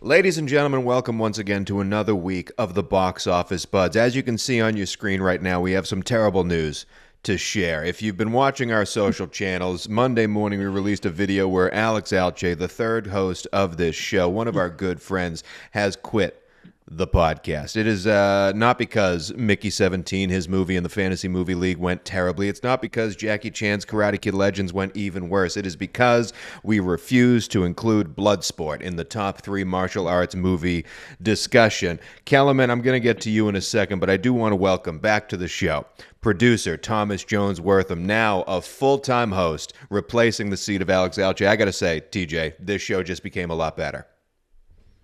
Ladies and gentlemen, welcome once again to another week of the Box Office Buds. As you can see on your screen right now, we have some terrible news to share. If you've been watching our social channels, Monday morning we released a video where Alex Alche, the third host of this show, one of our good friends, has quit the podcast. It is not because Mickey 17, his movie in the Fantasy Movie League, went terribly. It's not because Jackie Chan's Karate Kid Legends went even worse. It is because we refuse to include Bloodsport in the top 3 martial arts movie discussion. Kellerman, I'm going to get to you in a second, but I do want to welcome back to the show producer Thomas Jones Wortham, now a full-time host, replacing the seat of Alex Alche. I got to say, TJ, this show just became a lot better.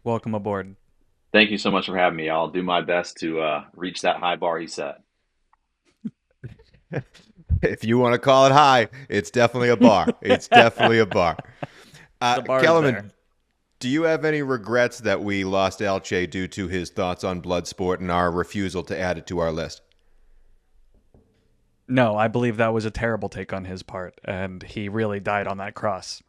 Welcome aboard. Thank you so much for having me. I'll do my best to reach that high bar he set. If you want to call it high, it's definitely a bar. It's definitely a bar. The bar is Kellerman, there. do you have any regrets that we lost Alche due to his thoughts on Bloodsport and our refusal to add it to our list? No, I believe that was a terrible take on his part, and he really died on that cross.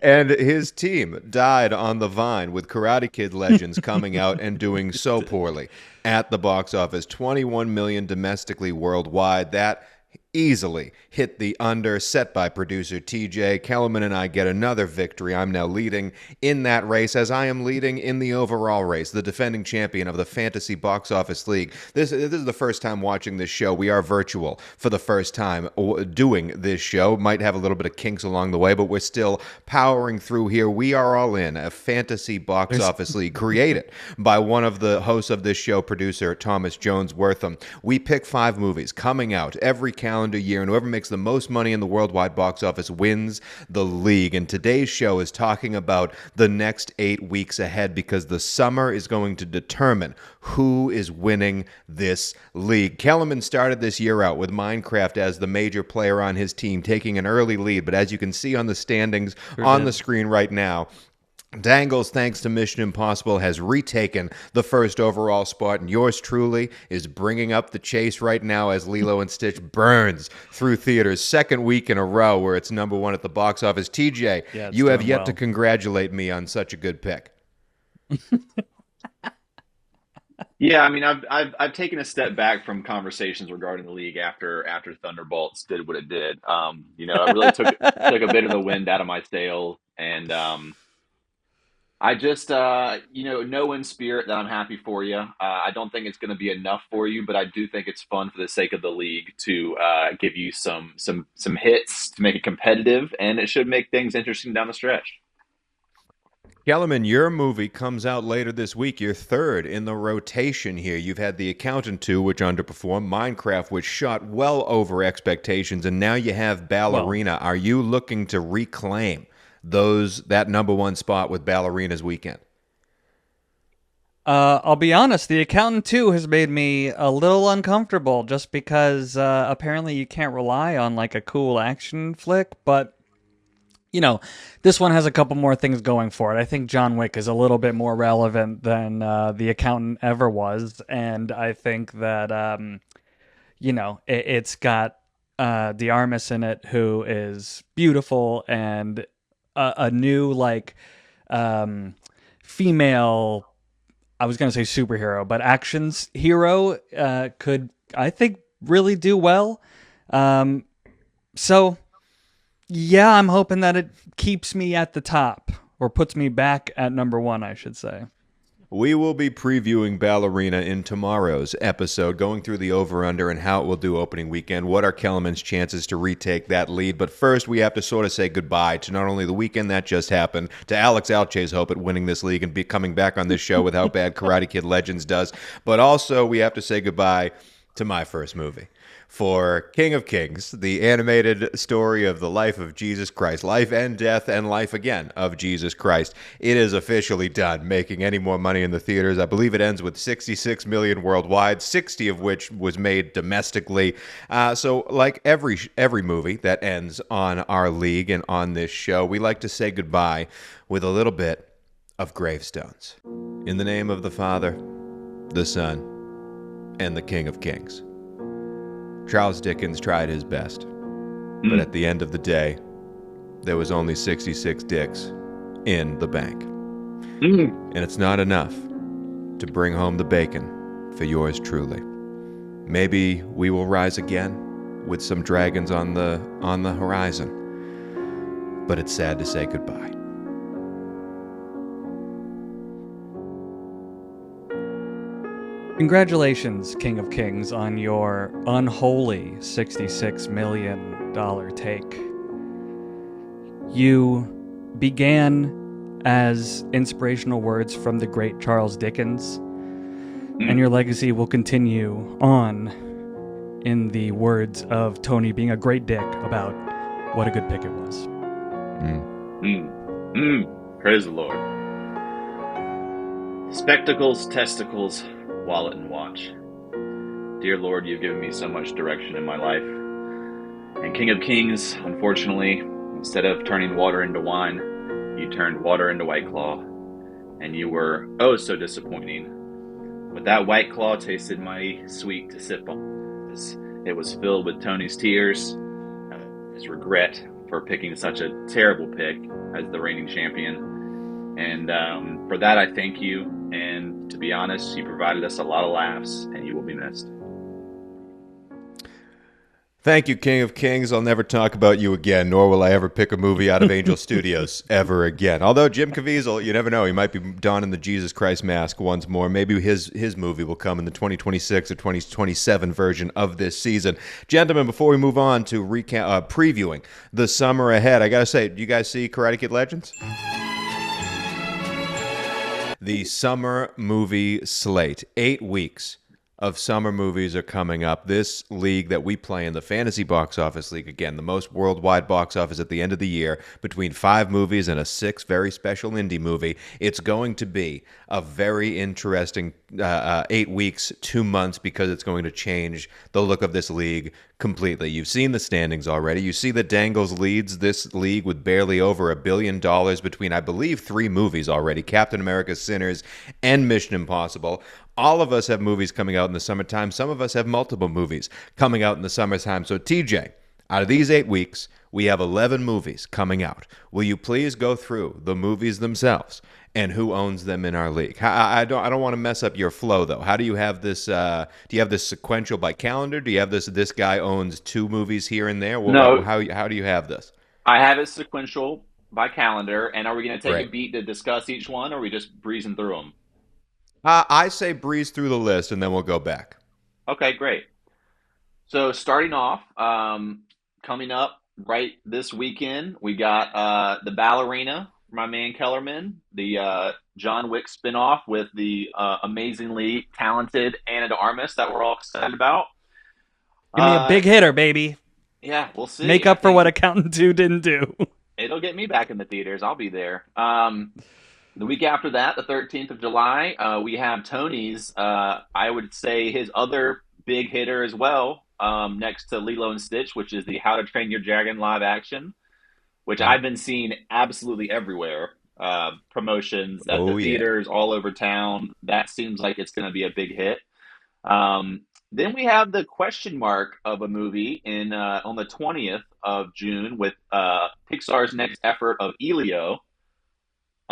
And his team died on the vine with Karate Kid Legends coming out and doing so poorly at the box office. 21 million domestically worldwide. That easily hit the under set by producer TJ. Kellerman and I get another victory. I'm now leading in that race as I am leading in the overall race, the defending champion of the Fantasy Box Office League. This is the first time watching this show. We are virtual for the first time doing this show. Might have a little bit of kinks along the way, but we're still powering through here. We are all in a Fantasy Box Office League created by one of the hosts of this show, producer Thomas Jones Wortham. We pick 5 movies coming out every calendar year, and whoever makes the most money in the worldwide box office wins the league. And today's show is talking about the next 8 weeks ahead, because the summer is going to determine who is winning this league. Kellerman started this year out with Minecraft as the major player on his team, taking an early lead. But as you can see on the standings on the screen right now, Dangles, thanks to Mission Impossible, has retaken the first overall spot, and yours truly is bringing up the chase right now as Lilo and Stitch burns through theaters. Second week in a row where it's number 1 at the box office. TJ, you have yet to congratulate me on such a good pick. Yeah, I mean, I've taken a step back from conversations regarding the league after Thunderbolts did what it did. It really took a bit of the wind out of my sails, and I just, know in spirit that I'm happy for you. I don't think it's going to be enough for you, but I do think it's fun for the sake of the league to give you some hits to make it competitive, and it should make things interesting down the stretch. Kellerman, your movie comes out later this week. You're third in the rotation here. You've had The Accountant 2, which underperformed, Minecraft, which shot well over expectations, and now you have Ballerina. Are you looking to reclaim that number 1 spot with Ballerina's weekend? I'll be honest, The Accountant 2 has made me a little uncomfortable, just because apparently you can't rely on like a cool action flick, but this one has a couple more things going for it. I think John Wick is a little bit more relevant than The Accountant ever was, and I think that it's got De Armas in it, who is beautiful, and a new female, I was going to say superhero, but actions hero could, I think, really do well. So yeah, I'm hoping that it keeps me at the top, or puts me back at number 1, I should say. We will be previewing Ballerina in tomorrow's episode, going through the over-under and how it will do opening weekend. What are Kellerman's chances to retake that lead? But first, we have to sort of say goodbye to not only the weekend that just happened, to Alex Alche's hope at winning this league and be coming back on this show with how bad Karate Kid Legends does. But also, we have to say goodbye to my first movie. For King of Kings, the animated story of the life of Jesus Christ, life and death and life again of Jesus Christ. It is officially done making any more money in the theaters. I believe it ends with 66 million worldwide, 60 of which was made domestically. So like every movie that ends on our league and on this show, we like to say goodbye with a little bit of gravestones. In the name of the Father, the Son, and the King of Kings. Charles Dickens tried his best, but at the end of the day, there was only 66 dicks in the bank. Mm. And it's not enough to bring home the bacon for yours truly. Maybe we will rise again with some dragons on the horizon. But it's sad to say goodbye. Congratulations, King of Kings, on your unholy $66 million take. You began as inspirational words from the great Charles Dickens, and your legacy will continue on in the words of Tony being a great dick about what a good pick it was. Praise the Lord. Spectacles, testicles, wallet, and watch. Dear Lord, you've given me so much direction in my life. And King of Kings, unfortunately, instead of turning water into wine, you turned water into White Claw. And you were oh so disappointing. But that White Claw tasted mighty sweet to sip on. It was filled with Tony's tears, his regret for picking such a terrible pick as the reigning champion. And for that, I thank you. And to be honest, you provided us a lot of laughs, and you will be missed. Thank you, King of Kings. I'll never talk about you again, nor will I ever pick a movie out of Angel Studios ever again. Although Jim Caviezel, you never know, he might be donning the Jesus Christ mask once more. Maybe his movie will come in the 2026 or 2027 version of this season. Gentlemen, before we move on to previewing the summer ahead, I got to say, do you guys see Karate Kid Legends? The summer movie slate. 8 weeks of summer movies are coming up. This league that we play in, the Fantasy Box Office League, again, the most worldwide box office at the end of the year, between 5 movies and a 6th very special indie movie. It's going to be a very interesting 8 weeks, 2 months, because it's going to change the look of this league completely. You've seen the standings already. You see that Dangles leads this league with barely over $1 billion between, I believe, 3 movies already, Captain America, Sinners, and Mission Impossible. All of us have movies coming out in the summertime. Some of us have multiple movies coming out in the summertime. So, TJ, out of these 8 weeks, we have 11 movies coming out. Will you please go through the movies themselves and who owns them in our league? I don't want to mess up your flow, though. How do you have this? Do you have this sequential by calendar? Do you have this guy owns 2 movies here and there? No. How do you have this? I have it sequential by calendar. And are we going to take Great. a beat to discuss each one, or are we just breezing through them? I say breeze through the list, and then we'll go back. Okay, great. So starting off, coming up right this weekend, we got the Ballerina, my man Kellerman, the John Wick spinoff with the amazingly talented Ana de Armas that we're all excited about. Give me a big hitter, baby. Yeah, we'll see. Make up for what Accountant 2 didn't do. It'll get me back in the theaters. I'll be there. The week after that, the 13th of July, we have Tony's, I would say his other big hitter as well, next to Lilo and Stitch, which is the How to Train Your Dragon live action, which I've been seeing absolutely everywhere. Promotions at the theaters all over town. That seems like it's going to be a big hit. Then we have the question mark of a movie on the 20th of June with Pixar's next effort of Elio.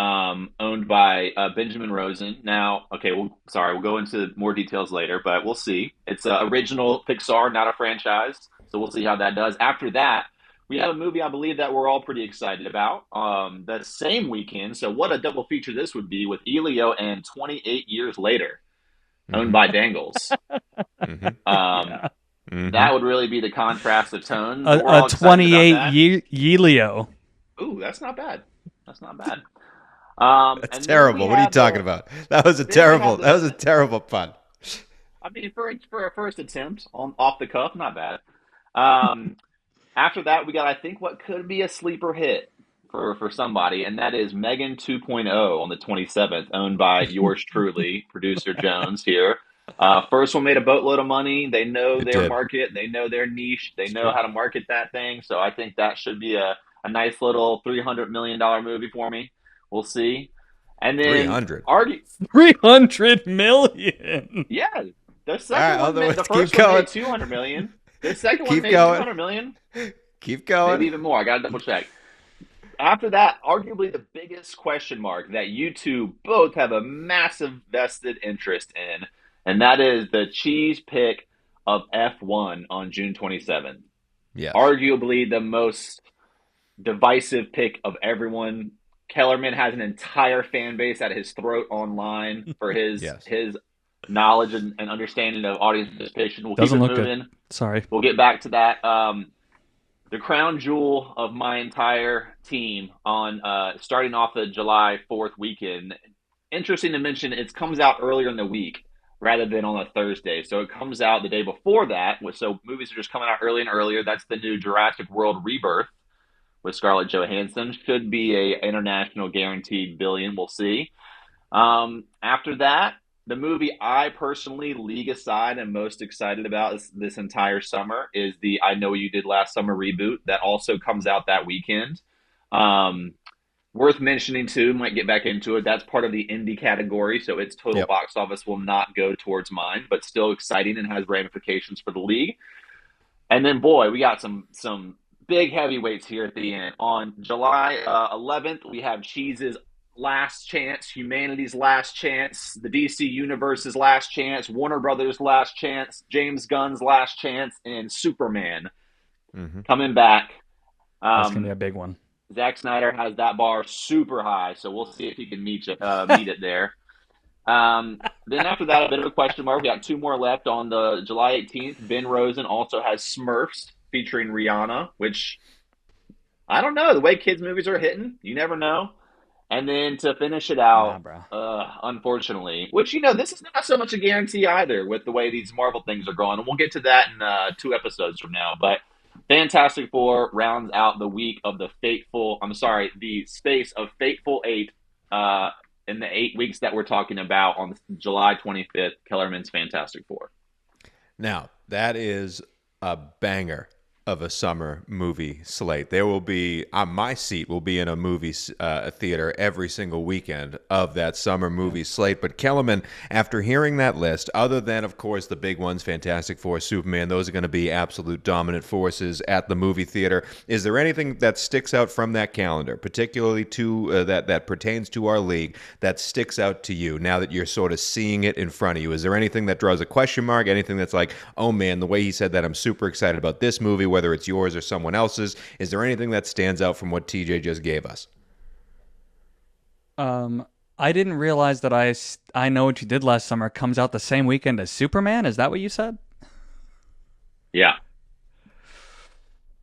Owned by Benjamin Rosen. Now, okay, we'll go into more details later, but we'll see. It's original Pixar, not a franchise, so we'll see how that does. After that, we have a movie I believe that we're all pretty excited about. The same weekend, so what a double feature this would be with Elio and 28 Years Later, owned by Dangles. That would really be the contrast of tone. A 28 Elio. Ooh, that's not bad. That's not bad. That's terrible. What are you talking about? That was a terrible pun. I mean, for a first attempt off the cuff, not bad. After that, we got, I think, what could be a sleeper hit for somebody, and that is Megan 2.0 on the 27th, owned by yours truly, producer Jones here. First one made a boatload of money. They know their market. They know their niche. They know how to market that thing. So I think that should be a nice little $300 million movie for me. We'll see. And then 300 million. Yeah. The second one made, the first one made 200 million. The second one made 200 million. Keep going. Maybe even more. I got to double check. after that, arguably the biggest question mark that you two both have a massive vested interest in, and that is the cheese pick of F1 on June 27th. Yes. Arguably the most divisive pick of everyone. Kellerman has an entire fan base at his throat online for his Yes. his knowledge and understanding of audience participation. We'll keep Doesn't it look good. moving. Sorry. We'll get back to that. The crown jewel of my entire team on starting off the July 4th weekend. Interesting to mention, it comes out earlier in the week rather than on a Thursday. So it comes out the day before that. So movies are just coming out early and earlier. That's the new Jurassic World Rebirth with Scarlett Johansson. Should be a international guaranteed billion. We'll see. After that, the movie I personally, league aside, am most excited about this entire summer is the I Know What You Did Last Summer reboot that also comes out that weekend. Um, Worth mentioning too, might get back into it. That's part of the indie category, so its total Yep. box office will not go towards mine, but still exciting and has ramifications for the league. And then, boy, we got some big heavyweights here at the end. On July 11th, we have Cheese's Last Chance, Humanity's Last Chance, the DC Universe's Last Chance, Warner Brothers' Last Chance, James Gunn's Last Chance, and Superman Mm-hmm. coming back. That's gonna be a big one. Zack Snyder has that bar super high, so we'll see if he can meet it there. Then after that, a bit of a question mark. We got two more left on the July 18th. Ben Rosen also has Smurfs featuring Rihanna, which I don't know. The way kids' movies are hitting, you never know. And then to finish it Nah, out, bro. unfortunately, which, this is not so much a guarantee either with the way these Marvel things are going. And we'll get to that in 2 episodes from now. But Fantastic Four rounds out the week of the space of Fateful Eight in the 8 weeks that we're talking about on July 25th, Kellerman's Fantastic Four. Now, that is a banger of a summer movie slate. There will be, my seat will be in a movie theater every single weekend of that summer movie slate. But Kellerman, after hearing that list, other than, of course, the big ones, Fantastic Four, Superman, those are going to be absolute dominant forces at the movie theater. Is there anything that sticks out from that calendar, particularly to that pertains to our league, that sticks out to you now that you're sort of seeing it in front of you? Is there anything that draws a question mark, anything that's like, oh man, the way he said that, I'm super excited about this movie, whether it's yours or someone else's? Is there anything that stands out from what TJ just gave us? I didn't realize that I Know What You Did Last Summer comes out the same weekend as Superman. Is that what you said? Yeah.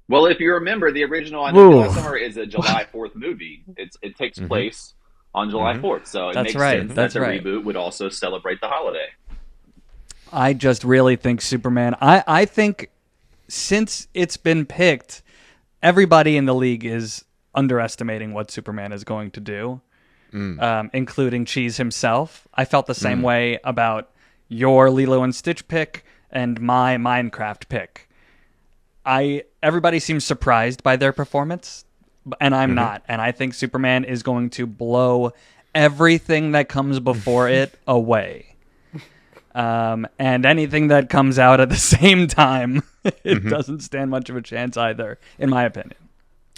Well, if you remember, the original I Know What You Did Last Summer is a July 4th movie. It takes place on July 4th, so it makes sense that the reboot would also celebrate the holiday. I just really think Superman. I think since it's been picked, everybody in the league is underestimating what Superman is going to do, including Cheese himself. I felt the same way about your Lilo and Stitch pick and my Minecraft pick. Everybody seems surprised by their performance, and I'm not. And I think Superman is going to blow everything that comes before it away. And anything that comes out at the same time, it doesn't stand much of a chance either, in my opinion.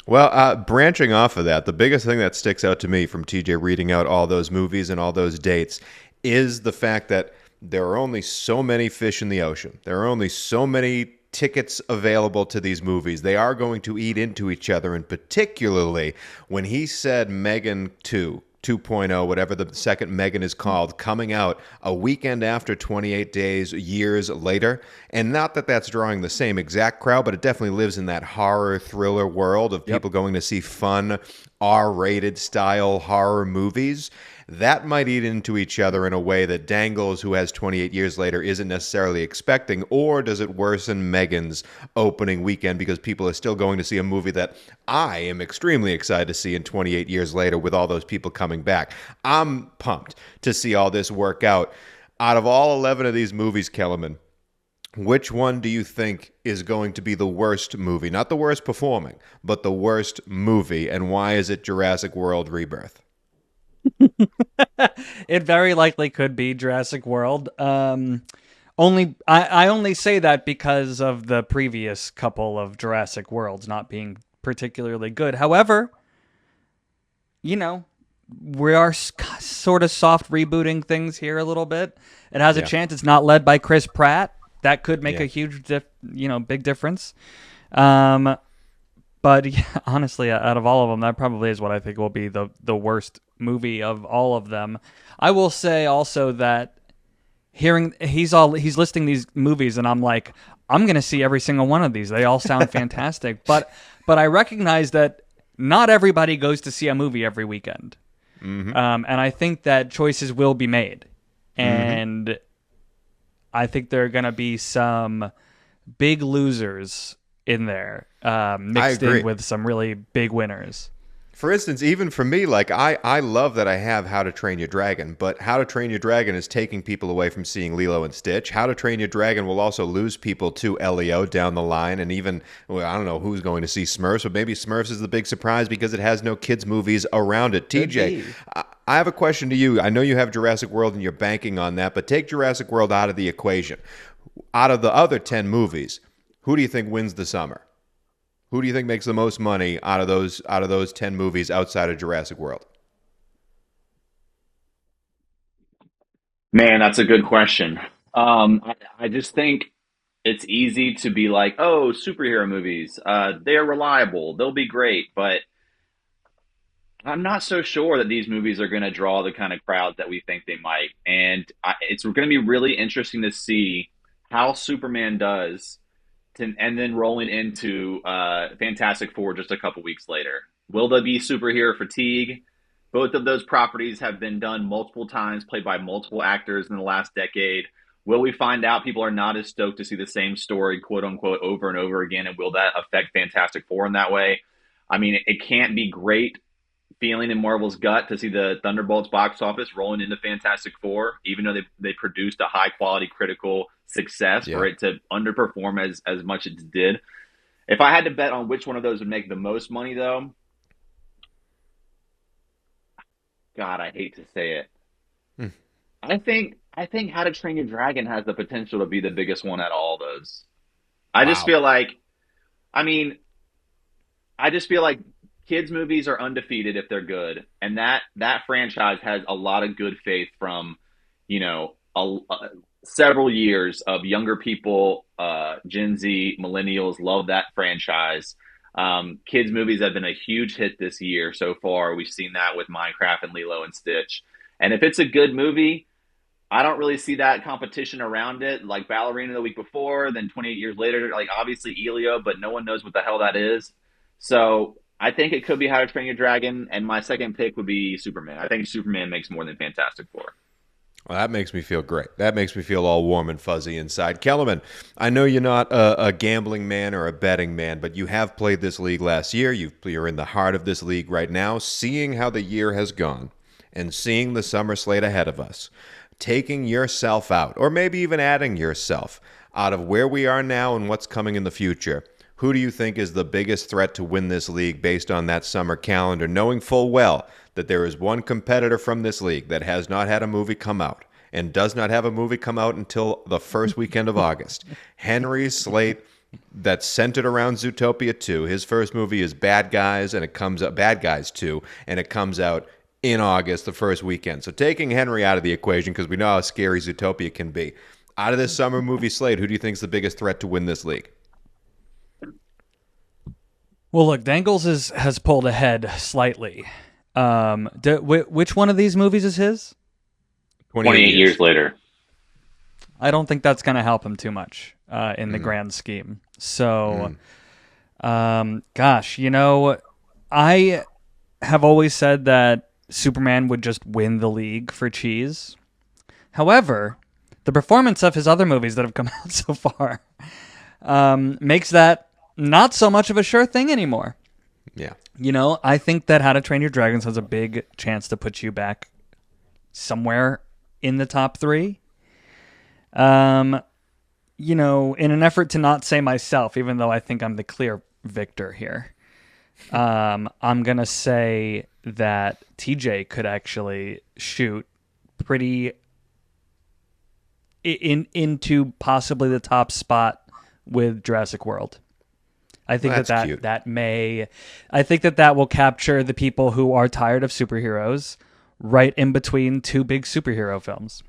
Well, branching off of that, the biggest thing that sticks out to me from TJ reading out all those movies and all those dates is the fact that there are only so many fish in the ocean. There are only so many tickets available to these movies. They are going to eat into each other, and particularly when he said Megan 2.0, whatever the second Megan is called, coming out a weekend after 28 days, years later. And not that that's drawing the same exact crowd, but it definitely lives in that horror thriller world of people going to see fun, R-rated style horror movies. That might eat into each other in a way that Dangles, who has 28 years later, isn't necessarily expecting. Or does it worsen Megan's opening weekend because people are still going to see a movie that I am extremely excited to see in 28 years later with all those people coming back? I'm pumped to see all this work out. Out of all 11 of these movies, Kellerman, which one do you think is going to be the worst movie? Not the worst performing, but the worst movie. And why is it Jurassic World Rebirth? It very likely could be Jurassic World. I only say that because of the previous couple of Jurassic Worlds not being particularly good. However, you know, we are sort of soft rebooting things here a little bit. It has a Yeah. chance. It's not led by Chris Pratt. That could make Yeah. a huge, big difference. Um, but yeah, honestly, out of all of them, that probably is what I think will be the worst movie of all of them. I will say also that hearing he's listing these movies, and I'm like, I'm gonna see every single one of these. They all sound fantastic, but I recognize that not everybody goes to see a movie every weekend. And I think that choices will be made. And I think there are going to be some big losers in there, mixed agree. in with some really big winners. For instance, even for me, like I love that I have How to Train Your Dragon, but How to Train Your Dragon is taking people away from seeing Lilo and Stitch. How to Train Your Dragon will also lose people to Elio down the line, and even, well, I don't know who's going to see Smurfs, but maybe Smurfs is the big surprise because it has no kids movies around it. Could TJ, be. I have a question to you. I know you have Jurassic World and you're banking on that, but take Jurassic World out of the equation. Out of the other 10 movies, who do you think wins the summer? Who do you think makes the most money out of those 10 movies outside of Jurassic World? Man, that's a good question. I just think it's easy to be like, oh, superhero movies, they're reliable, they'll be great, but I'm not so sure that these movies are going to draw the kind of crowd that we think they might. And it's going to be really interesting to see how Superman does, and then rolling into Fantastic Four just a couple weeks later. Will there be superhero fatigue? Both of those properties have been done multiple times, played by multiple actors in the last decade. Will we find out people are not as stoked to see the same story, quote unquote, over and over again? And will that affect Fantastic Four in that way? I mean, it can't be great feeling in Marvel's gut to see the Thunderbolts box office rolling into Fantastic Four, even though they produced a high quality critical success, Yeah. for it to underperform as much as it did. If I had to bet on which one of those would make the most money, though, God, I hate to say it. Hmm. I think How to Train Your Dragon has the potential to be the biggest one out of all those. I just Wow. feel like, I mean, I just feel like kids movies are undefeated if they're good, and that franchise has a lot of good faith from, you know, several years of younger people, Gen Z, millennials love that franchise. Kids movies have been a huge hit this year so far. We've seen that with Minecraft and Lilo and Stitch. And if it's a good movie, I don't really see that competition around it, like Ballerina the week before, then 28 years later, like obviously Elio, but no one knows what the hell that is. So I think it could be How to Train Your Dragon, and my second pick would be Superman. I think Superman makes more than Fantastic Four. Well, that makes me feel great. That makes me feel all warm and fuzzy inside. Kellerman, I know you're not a gambling man or a betting man, but you have played this league last year. You're in the heart of this league right now, seeing how the year has gone and seeing the summer slate ahead of us. Taking yourself out, or maybe even adding yourself out of where we are now and what's coming in the future. Who do you think is the biggest threat to win this league based on that summer calendar, knowing full well that there is one competitor from this league that has not had a movie come out and does not have a movie come out until the first weekend of August? Henry's slate that's centered around Zootopia 2. His first movie is Bad Guys, and it comes out Bad Guys 2, and it comes out in August, the first weekend. So taking Henry out of the equation, because we know how scary Zootopia can be. Out of this summer movie slate, who do you think is the biggest threat to win this league? Well, look, Dangles has pulled ahead slightly. Which one of these movies is his? 28 years later. I don't think that's going to help him too much in the grand scheme. So, gosh, I have always said that Superman would just win the league for cheese. However, the performance of his other movies that have come out so far makes that not so much of a sure thing anymore. Yeah. I think that How to Train Your Dragons has a big chance to put you back somewhere in the top 3. In an effort to not say myself, even though I think I'm the clear victor here, I'm going to say that TJ could actually shoot pretty into possibly the top spot with Jurassic World. I think That's that cute. that may, I think that will capture the people who are tired of superheroes right in between two big superhero films.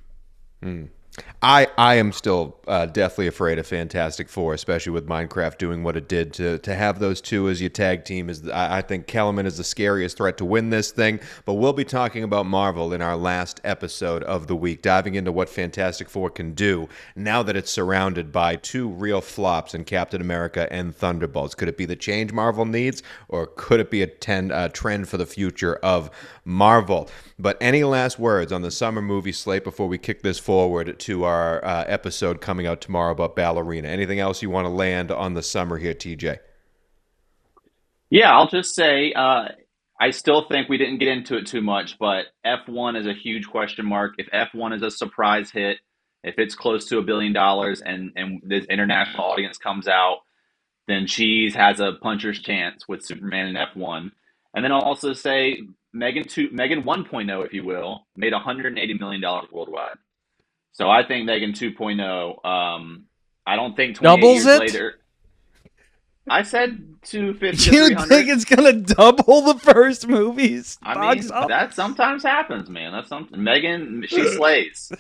I am still deathly afraid of Fantastic Four, especially with Minecraft doing what it did. To have those two as your tag team is, I think Kellerman is the scariest threat to win this thing. But we'll be talking about Marvel in our last episode of the week, diving into what Fantastic Four can do now that it's surrounded by two real flops in Captain America and Thunderbolts. Could it be the change Marvel needs, or could it be a trend for the future of Marvel? But any last words on the summer movie slate before we kick this forward to our episode coming out tomorrow about Ballerina? Anything else you want to land on the summer here, TJ? Yeah, I'll just say I still think we didn't get into it too much, but F1 is a huge question mark. If F1 is a surprise hit, if it's close to $1 billion and this international audience comes out, then Cheese has a puncher's chance with Superman and F1. And then I'll also say Megan 1.0, if you will, made $180 million worldwide. So I think Megan 2.0. I don't think 28 Doubles years it? later. I said 250 to You 300. think it's gonna double the first movie's I box mean, office? that sometimes happens, man. That's something. Megan, she slays.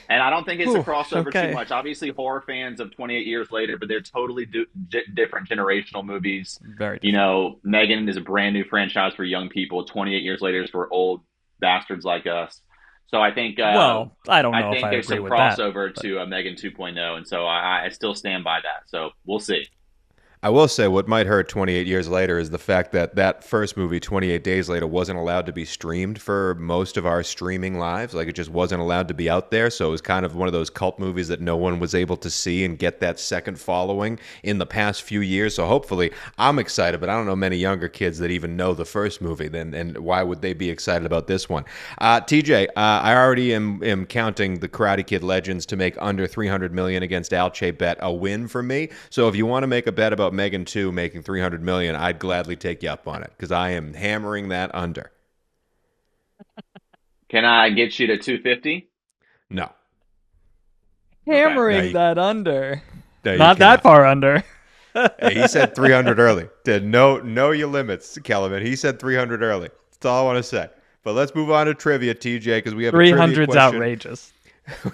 And I don't think it's a Whew, crossover okay. too much. Obviously, horror fans of 28 years later, but they're totally different generational movies. Very You know, Megan is a brand new franchise for young people. 28 years later is for old bastards like us. So I think well, I don't know if I there's agree some with that. crossover to Megan 2.0, and so I still stand by that. So we'll see. I will say what might hurt 28 years later is the fact that that first movie, 28 Days Later, wasn't allowed to be streamed for most of our streaming lives. Like, it just wasn't allowed to be out there. So it was kind of one of those cult movies that no one was able to see and get that second following in the past few years. So hopefully, I'm excited, but I don't know many younger kids that even know the first movie. Then, and why would they be excited about this one? TJ, I already am counting the Karate Kid Legends to make under $300 million against Alche bet a win for me. So if you want to make a bet about Megan 2 making $300 million, I'd gladly take you up on it because I am hammering that under. Can I get you to 250? No. Hammering No, that under. No, you Not that cannot. far under. Hey, he said 300 early. Did know your limits, Kellerman. He said 300 early. That's all I want to say. But let's move on to trivia, TJ, because we have a trivia 300's question. outrageous.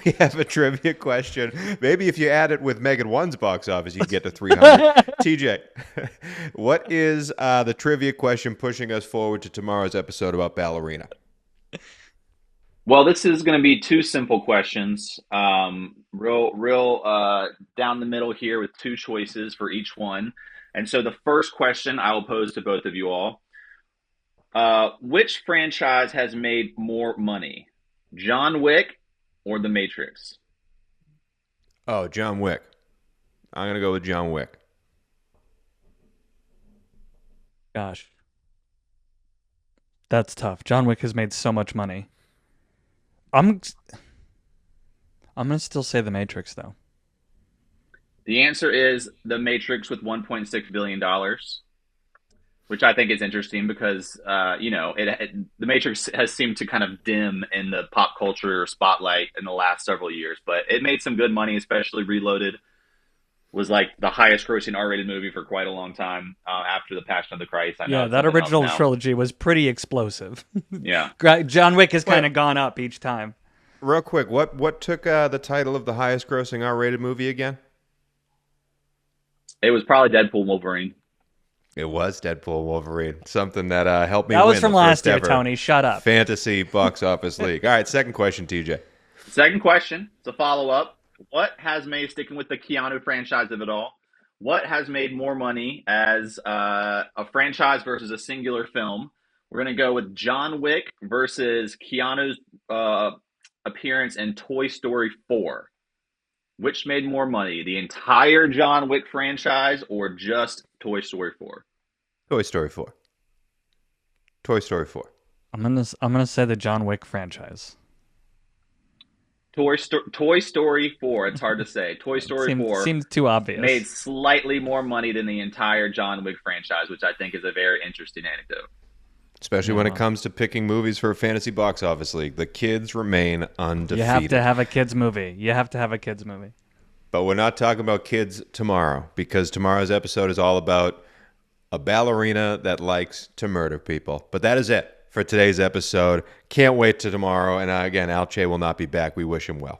We have a trivia question. Maybe if you add it with Megan 1's box office, you can get to 300. TJ, what is the trivia question pushing us forward to tomorrow's episode about Ballerina? Well, this is going to be two simple questions. Real down the middle here with two choices for each one. And so the first question I will pose to both of you all. Which franchise has made more money? John Wick or The Matrix? Oh, John Wick. I'm going to go with John Wick. Gosh. That's tough. John Wick has made so much money. I'm going to still say The Matrix, though. The answer is The Matrix with $1.6 billion, which I think is interesting because, The Matrix has seemed to kind of dim in the pop culture spotlight in the last several years, but it made some good money, especially Reloaded was like the highest grossing R-rated movie for quite a long time after The Passion of the Christ. I know Yeah, it's that something original else now. trilogy was pretty explosive. Yeah. John Wick has kind of gone up each time. Real quick, what took the title of the highest grossing R-rated movie again? It was probably Deadpool and Wolverine. It was Deadpool and Wolverine. Something that helped me That was win from the last first year, ever Tony. Shut up. Fantasy box office league. All right, second question, TJ. Second question, it's a follow-up. What has made, sticking with the Keanu franchise of it all, what has made more money as a franchise versus a singular film? We're going to go with John Wick versus Keanu's appearance in Toy Story 4. Which made more money, the entire John Wick franchise or just Toy Story 4? Toy Story 4. Toy Story 4. I'm gonna say the John Wick franchise. Toy Story 4, it's hard to say. Toy Story 4 seems too obvious. made slightly more money than the entire John Wick franchise, which I think is a very interesting anecdote. Especially when it comes to picking movies for a fantasy box office league. The kids remain undefeated. You have to have a kids movie. But we're not talking about kids tomorrow, because tomorrow's episode is all about a ballerina that likes to murder people. But that is it for today's episode. Can't wait to tomorrow. And again, Alche will not be back. We wish him well.